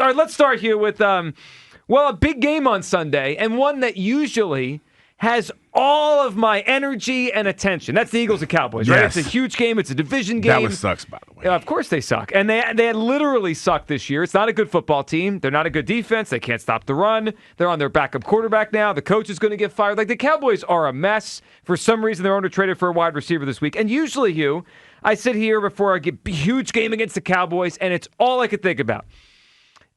All right, let's start here with, a big game on Sunday, and one that usually has all of my energy and attention. That's the Eagles and Cowboys, right? Yes. It's a huge game. It's a division game. Dallas sucks, by the way. Yeah, of course they suck. And they literally suck this year. It's not a good football team. They're not a good defense. They can't stop the run. They're on their backup quarterback now. The coach is going to get fired. Like, the Cowboys are a mess. For some reason, they're under-traded for a wide receiver this week. And usually, Hugh, I sit here before I get a huge game against the Cowboys, and it's all I could think about.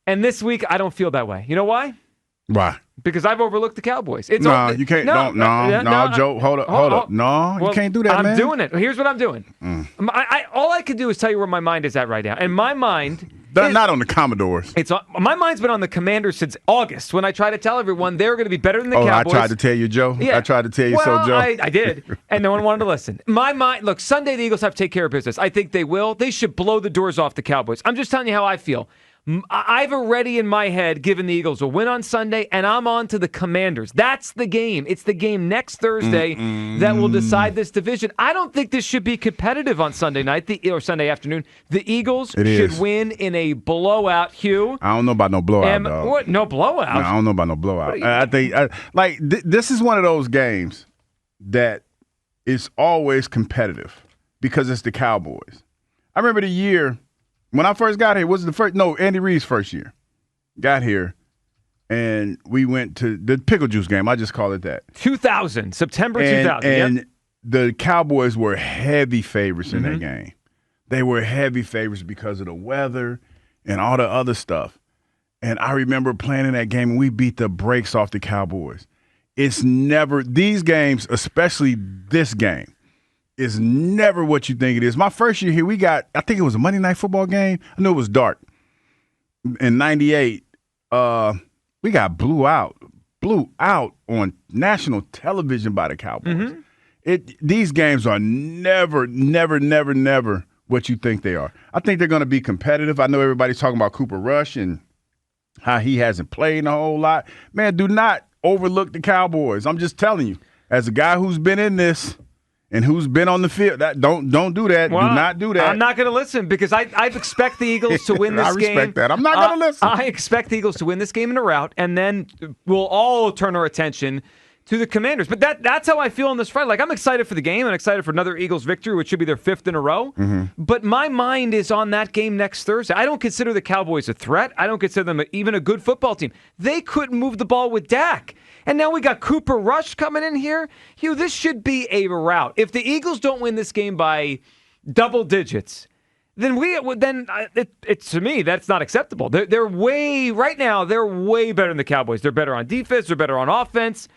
And this week, I don't feel that way. You know why? Why? Because I've overlooked the Cowboys. You can't. No, Joe. Hold up. No, you can't do that, man. I'm doing it. Here's what I'm doing. All I can do is tell you where my mind is at right now. And my mind... not on the Commodores. My mind's been on the Commanders since August, when I tried to tell everyone they were going to be better than the Cowboys. I tried to tell you, Joe. Yeah. I tried to tell you so, Joe. I did, and no one wanted to listen. My mind... Look, Sunday the Eagles have to take care of business. I think they will. They should blow the doors off the Cowboys. I'm just telling you how I feel. I've already in my head given the Eagles a win on Sunday, and I'm on to the Commanders. That's the game. It's the game next Thursday that will decide this division. I don't think this should be competitive on Sunday night or Sunday afternoon. The Eagles should win in a blowout, Hugh. I don't know about no blowout, dog. What? No blowout? No, I don't know about no blowout. I think this is one of those games that is always competitive because it's the Cowboys. I remember the year when I first got here, Andy Reid's first year. Got here, and we went to the Pickle Juice game. I just call it that. September 2000. And the Cowboys were heavy favorites in that game. They were heavy favorites because of the weather and all the other stuff. And I remember playing in that game, and we beat the brakes off the Cowboys. It's never – these games, especially this game, is never what you think it is. My first year here, I think it was a Monday Night Football game. I knew it was dark. In 98, we got blew out on national television by the Cowboys. These games are never what you think they are. I think they're going to be competitive. I know everybody's talking about Cooper Rush and how he hasn't played a whole lot. Man, do not overlook the Cowboys. I'm just telling you, as a guy who's been in this and who's been on the field, don't do that. Well, do not do that. I'm not going to listen because I expect the Eagles to win this game. I respect that. I'm not going to listen. I expect the Eagles to win this game in a rout, and then we'll all turn our attention to the Commanders. But that's how I feel on this Friday. Like, I'm excited for the game. I'm excited for another Eagles victory, which should be their 5th in a row. But my mind is on that game next Thursday. I don't consider the Cowboys a threat. I don't consider them even a good football team. They couldn't move the ball with Dak. And now we got Cooper Rush coming in here. Hugh, this should be a rout. If the Eagles don't win this game by double digits, then to me, that's not acceptable. They're way better than the Cowboys. They're better on defense. They're better on offense.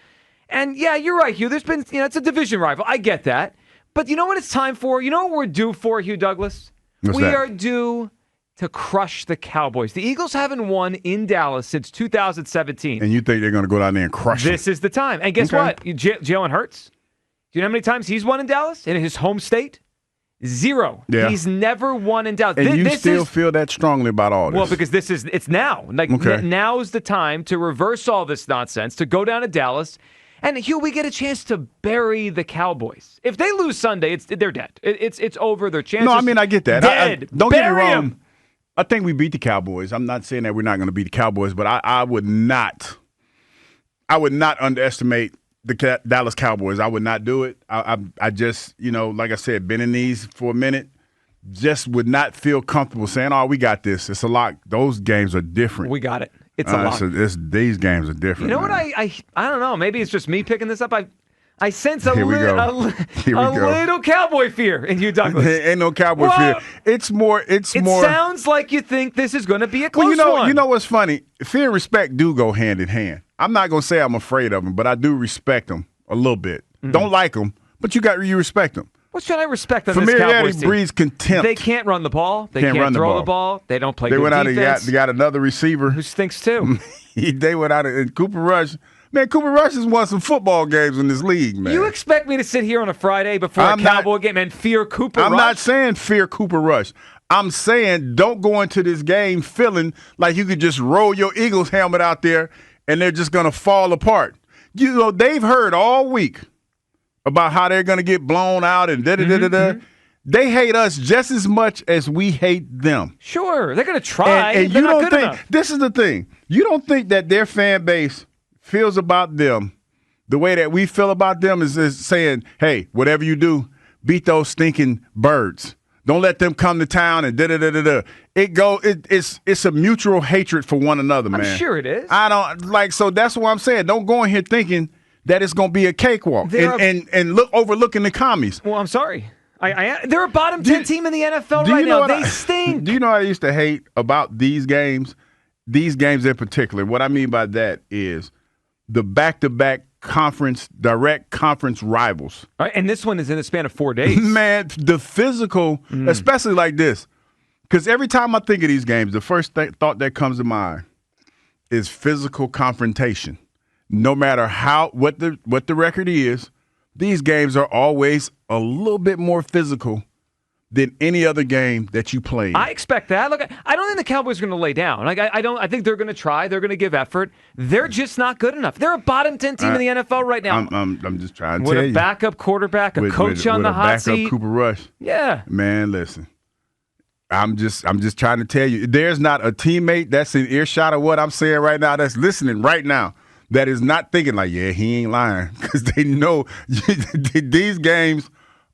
And yeah, you're right, Hugh. There's been, it's a division rival. I get that. But you know what it's time for? You know what we're due for, Hugh Douglas? We are due to crush the Cowboys. The Eagles haven't won in Dallas since 2017. And you think they're going to go down there and crush them? This is the time. And guess what? Jalen Hurts, do you know how many times he's won in Dallas? In his home state? 0. Yeah. He's never won in Dallas. And you still feel that strongly about all this? Well, because it's now. Now is the time to reverse all this nonsense, to go down to Dallas. And, Hugh, we get a chance to bury the Cowboys. If they lose Sunday, they're dead. It's over. Their chances. No, I mean, I get that. Dead. Don't get me wrong. Them. I think we beat the Cowboys. I'm not saying that we're not going to beat the Cowboys, but I would not underestimate the Dallas Cowboys. I would not do it. I just, like I said, been in these for a minute, just would not feel comfortable saying, oh, we got this. It's a lot. Those games are different. We got it. It's a lot. These games are different. You know what? I don't know. Maybe it's just me picking this up. I sense a little Cowboy fear in you, Douglas. Ain't no Cowboy fear. It's more. It sounds like you think this is going to be a close one. You know what's funny? Fear and respect do go hand in hand. I'm not going to say I'm afraid of them, but I do respect them a little bit. Don't like them, but you respect them. What should I respect on this Cowboys team? Familiarity breeds contempt. They can't run the ball. They can't throw the ball. They don't play good defense. Went out and got another receiver. Who stinks too. They went out and Cooper Rush. Man, Cooper Rush has won some football games in this league, man. You expect me to sit here on a Friday before a Cowboy game and fear Cooper Rush? I'm not saying fear Cooper Rush. I'm saying don't go into this game feeling like you could just roll your Eagles helmet out there and they're just going to fall apart. They've heard all week about how they're going to get blown out and da-da-da-da-da. They hate us just as much as we hate them. Sure, they're going to try. And they're you not don't good think enough. this is the thing. You don't think that their fan base feels about them the way that we feel about them is saying, "Hey, whatever you do, beat those stinking birds. Don't let them come to town and da da da da da." It's a mutual hatred for one another, man. I'm sure it is. I don't like so. That's what I'm saying. Don't go in here thinking that it's going to be a cakewalk and look overlooking the commies. Well, I'm sorry. They're a bottom 10 team in the NFL right now. They stink. Do you know what I used to hate about these games? These games in particular. What I mean by that is the back-to-back direct conference rivals. All right, and this one is in the span of 4 days. Man, the physical, especially like this, because every time I think of these games, the first thought that comes to mind is physical confrontation. No matter what the record is, these games are always a little bit more physical than any other game that you play. I expect that. Look, I don't think the Cowboys are going to lay down. Like I think they're going to try. They're going to give effort. They're just not good enough. They're a bottom 10 team in the NFL right now. I'm just trying to tell you. With a backup quarterback, a coach on the hot seat. Backup Cooper Rush. Yeah. Man, listen. I'm just trying to tell you. There's not a teammate that's in earshot of what I'm saying right now that's listening right now that is not thinking like, yeah, he ain't lying, because they know these games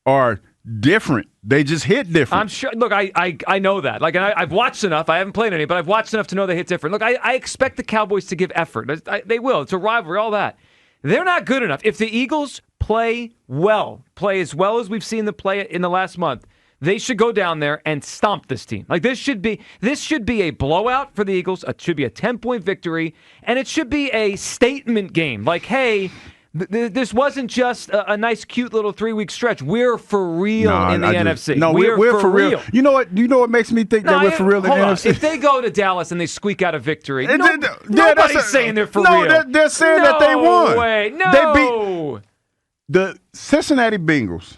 are different. They just hit different. I'm sure. Look, I know that. Like, and I've watched enough. I haven't played any, but I've watched enough to know they hit different. Look, I expect the Cowboys to give effort. They will. It's a rivalry, all that. They're not good enough. If the Eagles play as well as we've seen them play in the last month, they should go down there and stomp this team. Like, this should be a blowout for the Eagles. It should be a 10-point victory, and it should be a statement game. Like, hey, this wasn't just a nice, cute little 3-week stretch. We're for real in the NFC. No, we're for real. You know what? You know what makes me think that we're for real in the NFC? If they go to Dallas and they squeak out a victory, nobody's saying they're for real. No, they're saying that they won. No way. No. They beat the Cincinnati Bengals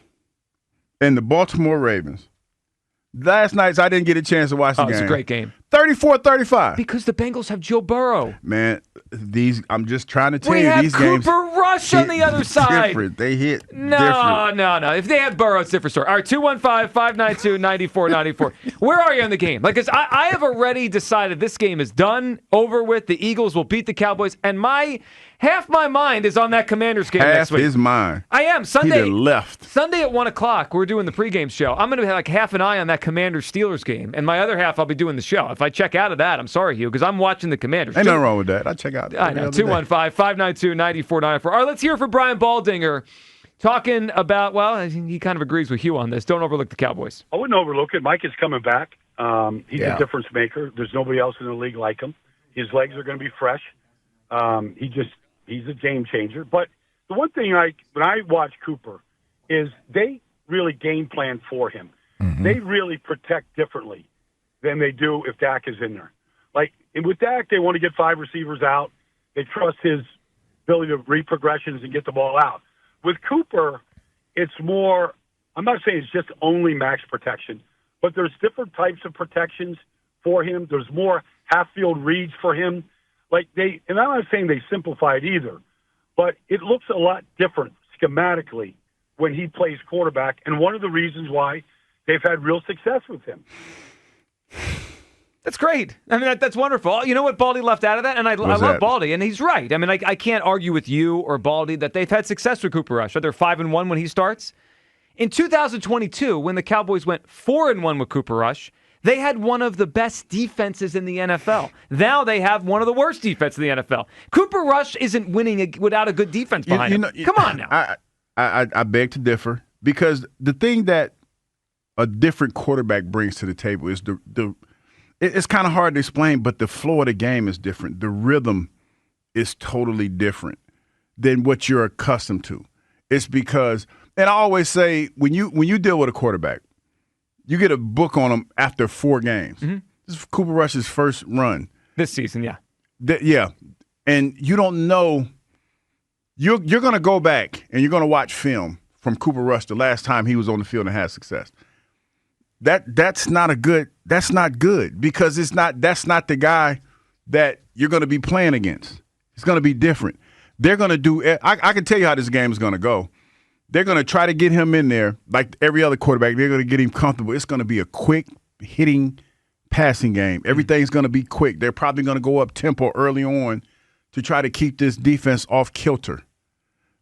and the Baltimore Ravens. Last night, I didn't get a chance to watch the game. It was a great game. 34-35. Because the Bengals have Joe Burrow. Man, I'm just trying to tell you, these games. We have Cooper Rush on the other side. Different. They hit different. No. If they had Burrow, it's a different story. All right, 215-592-9494. Where are you in the game? Like, I have already decided this game is done, over with. The Eagles will beat the Cowboys, and half my mind is on that Commanders game next week. Half his mind. I am. Sunday. He left. Sunday at 1 o'clock, we're doing the pregame show. I'm going to have like half an eye on that Commanders-Steelers game, and my other half I'll be doing the show. If I check out of that, I'm sorry, Hugh, because I'm watching the Commanders. Ain't nothing wrong with that. I check out. I know. 215-592-9494. All right, let's hear from Brian Baldinger talking about, well, he kind of agrees with Hugh on this. Don't overlook the Cowboys. I wouldn't overlook it. Mike is coming back. He's a difference maker. There's nobody else in the league like him. His legs are going to be fresh. He's a game changer. But the one thing when I watch Cooper is they really game plan for him. Mm-hmm. They really protect differently than they do if Dak is in there. Like, and with Dak, they want to get 5 receivers out. They trust his ability to read progressions and get the ball out. With Cooper, it's more, I'm not saying it's just only max protection, but there's different types of protections for him. There's more half-field reads for him. And I'm not saying they simplify it either, but it looks a lot different schematically when he plays quarterback, and one of the reasons why they've had real success with him. That's great. I mean, that's wonderful. You know what Baldy left out of that? And I love Baldy, and he's right. I mean, I can't argue with you or Baldy that they've had success with Cooper Rush. They're 5-1 when he starts. In 2022, when the Cowboys went 4-1 with Cooper Rush, they had one of the best defenses in the NFL. Now they have one of the worst defenses in the NFL. Cooper Rush isn't winning without a good defense behind him. Come on now. I beg to differ, because the thing that a different quarterback brings to the table is it's kind of hard to explain, but the flow of the game is different. The rhythm is totally different than what you're accustomed to. It's because, and I always say, when you deal with a quarterback, you get a book on him after 4 games. Mm-hmm. This is Cooper Rush's first run. This season, yeah. Yeah. And you don't know. You're going to go back and you're going to watch film from Cooper Rush the last time he was on the field and had success. That's not good, because that's not the guy that you're going to be playing against. It's going to be different. They're going to do – I can tell you how this game is going to go. They're going to try to get him in there like every other quarterback. They're going to get him comfortable. It's going to be a quick hitting passing game. Everything's going to be quick. They're probably going to go up tempo early on to try to keep this defense off kilter.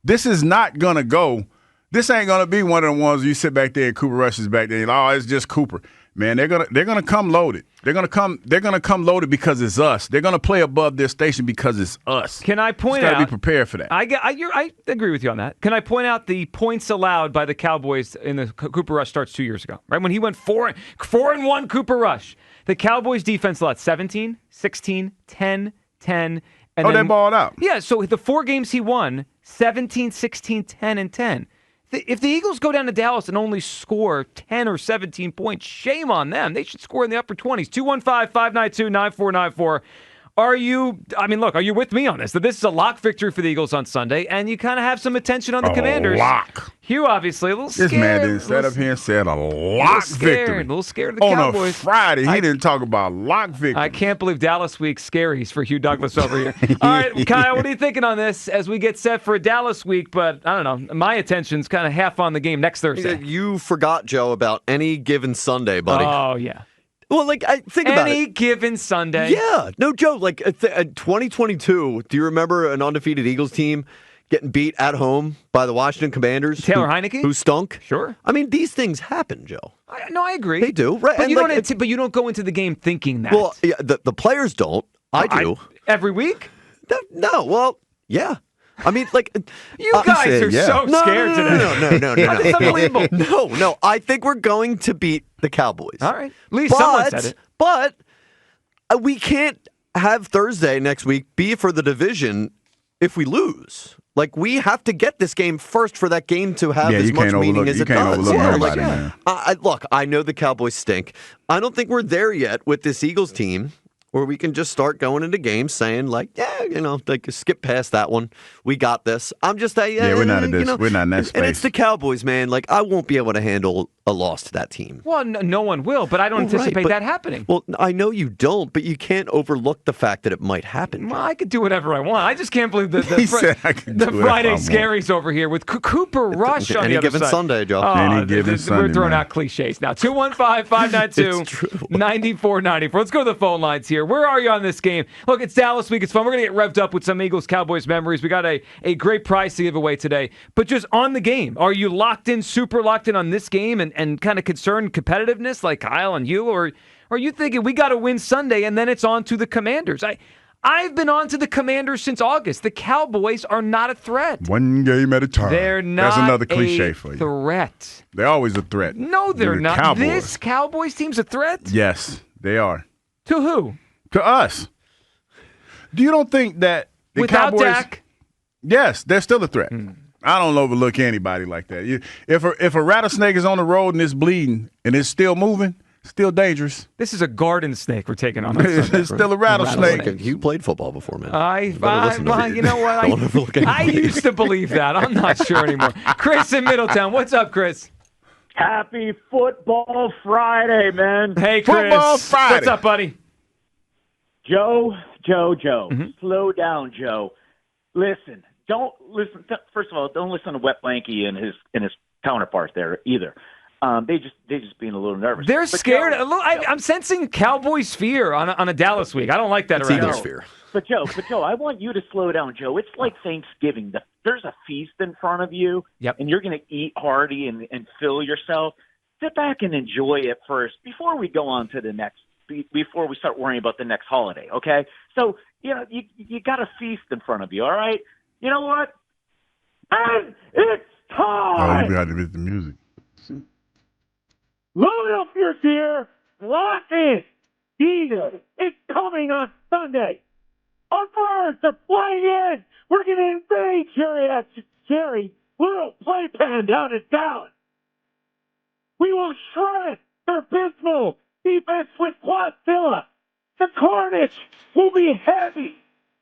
This is not going to go. This ain't going to be one of the ones you sit back there and Cooper Rush is back there. Oh, it's just Cooper. Man, they're gonna come loaded. They're gonna come loaded because it's us. They're gonna play above their station because it's us. Can I point out? out? Got to be prepared for that. I agree with you on that. Can I point out the points allowed by the Cowboys in the Cooper Rush starts 2 years ago? Right when he went 4-1 Cooper Rush, the Cowboys defense allowed 17, 16, 10, 10. And they balled out. Yeah. So the 4 games he won, 17, 16, 10, and 10. If the Eagles go down to Dallas and only score 10 or 17 points, shame on them. They should score in the upper 20s. 215-592-9494. Are you with me on this? That this is a lock victory for the Eagles on Sunday, and you kind of have some attention on the Commanders. Lock. Hugh, obviously, a little scared. This man didn't sit up here and said a lock victory. A little scared of the Cowboys. On a Friday, he didn't talk about lock victory. I can't believe Dallas Week scaries for Hugh Douglas over here. All right, Kyle, what are you thinking on this as we get set for a Dallas Week? But I don't know. My attention's kind of half on the game next Thursday. You forgot, Joe, about any given Sunday, buddy. Oh, yeah. Well, I think about it. Any given Sunday. Yeah. No, Joe, 2022, do you remember an undefeated Eagles team getting beat at home by the Washington Commanders? Taylor Heineke? Who stunk? Sure. I mean, these things happen, Joe. I agree. They do. Right. But, but you don't go into the game thinking that. Well, yeah, the players don't. I do. Every week? No. Well, yeah. I mean, you guys are so scared today. No. It's unbelievable. No. I think we're going to beat the Cowboys. All right. At least someone said it. But we can't have Thursday next week be for the division if we lose. We have to get this game first for that game to have as much meaning as it does. Look, I know the Cowboys stink. I don't think we're there yet with this Eagles team, where we can just start going into games saying, skip past that one. We got this. I'm just we're not in this. We're not in that space. And it's the Cowboys, man. I won't be able to handle a loss to that team. Well, no one will, but I don't anticipate that happening. Well, I know you don't, but you can't overlook the fact that it might happen. Well, I could do whatever I want. I just can't believe the Friday scaries over here with Cooper Rush on the other given side. Sunday, Joe. Any given Sunday, we're throwing out cliches now. 215-592-9494. Let's go to the phone lines here. Where are you on this game? Look, it's Dallas Week. It's fun. We're going to get revved up with some Eagles-Cowboys memories. We got a great prize to give away today. But just on the game, are you super locked in on this game and kind of concerned competitiveness like Kyle and you? Or are you thinking we got to win Sunday and then it's on to the Commanders? I've been on to the Commanders since August. The Cowboys are not a threat. One game at a time. They're not That's another cliche for you. Threat. They're always a threat. No, they're not. Cowboys. This Cowboys team's a threat? Yes, they are. To who? To us. Do you don't think that the Without Cowboys... Dak? Yes, they're still a threat. I don't overlook anybody like that. If a rattlesnake is on the road and it's bleeding and it's still moving, still dangerous. This is a garden snake we're taking on. It's still a rattlesnake. You played football before, man. You know what? I used to believe that. I'm not sure anymore. Chris in Middletown. What's up, Chris? Happy Football Friday, man. Hey, Chris. Football Friday. What's up, buddy? Joe. Mm-hmm. Slow down, Joe. Listen. Don't listen. First of all, don't listen to Wet Blanky and his counterpart there either. They just being a little nervous. They're scared. I'm sensing Cowboys fear on a Dallas Week. I don't like that. It's Eagles fear. But Joe, I want you to slow down, Joe. It's like Thanksgiving. There's a feast in front of you, and you're going to eat hearty and fill yourself. Sit back and enjoy it first before we go on to the next. Before we start worrying about the next holiday, okay? So you got a feast in front of you, all right? You know what? And it's time! Oh, you got to hit the music. Philadelphia's here. Lock in. Jesus, it's coming on Sunday. Our birds are flying in. We're going to invade Jerry little playpen down in Dallas. We will shred their abysmal defense with Quadzilla. The carnage will be heavy,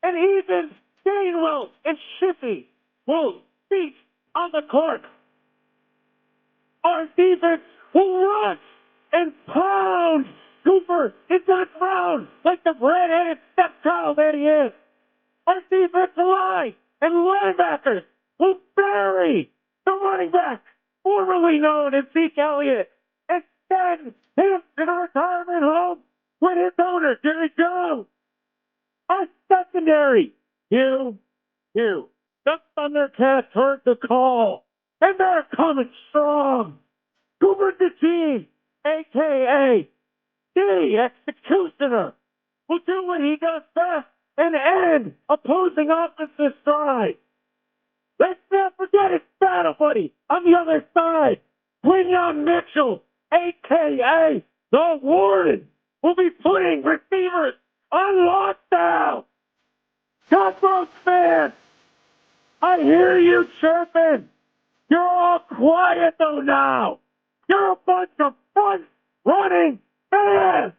and even Gainwell and Shippy will beat on the court. Our defense will rush and pound Cooper into the ground like the red-headed stepchild that he is. Our defensive line and linebackers will bury the running back, formerly known as Zeke Elliott, is sent him to the retirement home with his owner, Jerry Jones. Our secondary, the Thundercats heard the call, and they're coming strong. Cooper DeGene, a.k.a. the Executioner, will do what he does best and end opposing offensive stride. Let's not forget his battle buddy on the other side, Quinyon Mitchell, a.k.a. the Warden, will be putting receivers on lockdown. Cutthroat fans, I hear you chirping. You're all quiet though now. You're a bunch of front-running fans.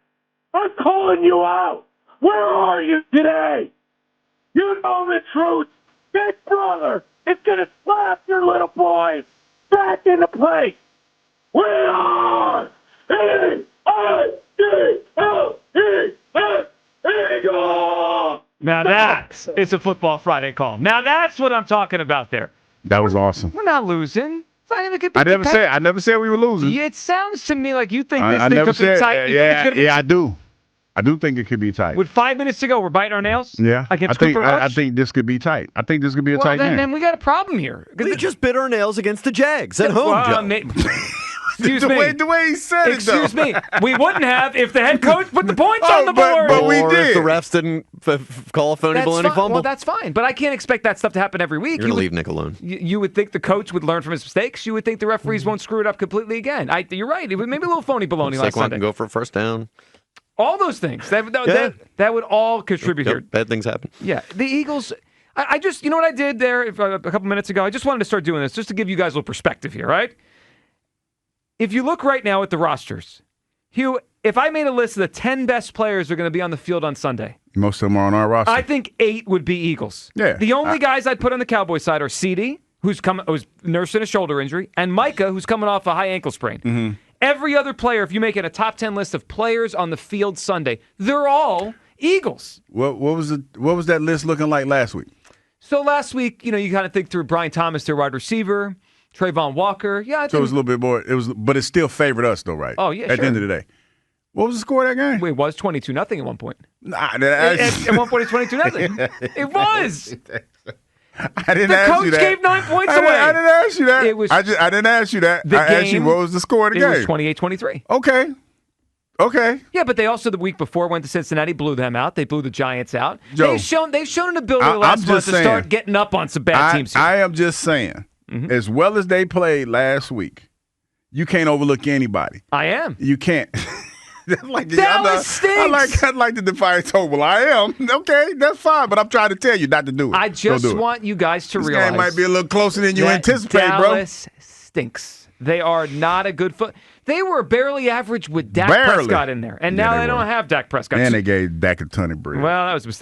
I'm calling you out. Where are you today? You know the truth. Big Brother is going to slap your little boys back into place. We are Eagles! Now that is a Football Friday call. Now that's what I'm talking about there. That was awesome. We're not losing. I never said we were losing. It sounds to me like you think this thing could be tight. Yeah, I do. I do think it could be tight. With 5 minutes to go, we're biting our nails? Yeah. Against I Cooper Rush? think this could be tight. I think this could be a tight game. Then we got a problem here. We just bit our nails against the Jags at home, Joe. Excuse me. The way he said it, though. Excuse me. We wouldn't have if the head coach put the points on the board. But we did. If the refs didn't call a phony baloney fumble. Well, that's fine. But I can't expect that stuff to happen every week. You're going to leave Nick alone. You would think the coach would learn from his mistakes. You would think the referees won't screw it up completely again. You're right. It was maybe a little phony baloney last Sunday. Saquon can go for a first down. All those things. That would all contribute here. Bad things happen. Yeah. The Eagles, I just, you know what I did there a couple minutes ago? I just wanted to start doing this just to give you guys a little perspective here, right? If you look right now at the rosters, Hugh, if I made a list of the 10 best players who are going to be on the field on Sunday. Most of them are on our roster. I think 8 would be Eagles. Yeah. The only guys I'd put on the Cowboys side are CD, who's nursing a shoulder injury, and Micah, who's coming off a high ankle sprain. Mm-hmm. Every other player, if you make it a top 10 list of players on the field Sunday, they're all Eagles. What was that list looking like last week? So last week, you kind of think through Brian Thomas, their wide receiver, Trayvon Walker. Yeah, so it was a little bit more. But it still favored us, though, right? Oh yeah. At the end of the day, what was the score of that game? It was 22-0 at one point. Nah, at one point, it's 22-0. It was. I didn't ask you that. The coach gave 9 points away. I didn't ask you that. I didn't ask you that. I asked you what was the score of the game. It was 28-23. Okay. Yeah, but they also the week before went to Cincinnati, blew them out. They blew the Giants out. Joe, they've shown an ability last month to start getting up on some bad teams here. I am just saying, as well as they played last week, you can't overlook anybody. I am. You can't. Dallas stinks. I'd like to defy total. Well, I am. Okay, that's fine, but I'm trying to tell you not to do it. I just want you guys to realize this game might be a little closer than you anticipate, Dallas stinks. They are not a good foot. They were barely average with Dak Prescott in there, and now they don't have Dak Prescott. And they gave Dak a ton of bread. Well, that was a mistake.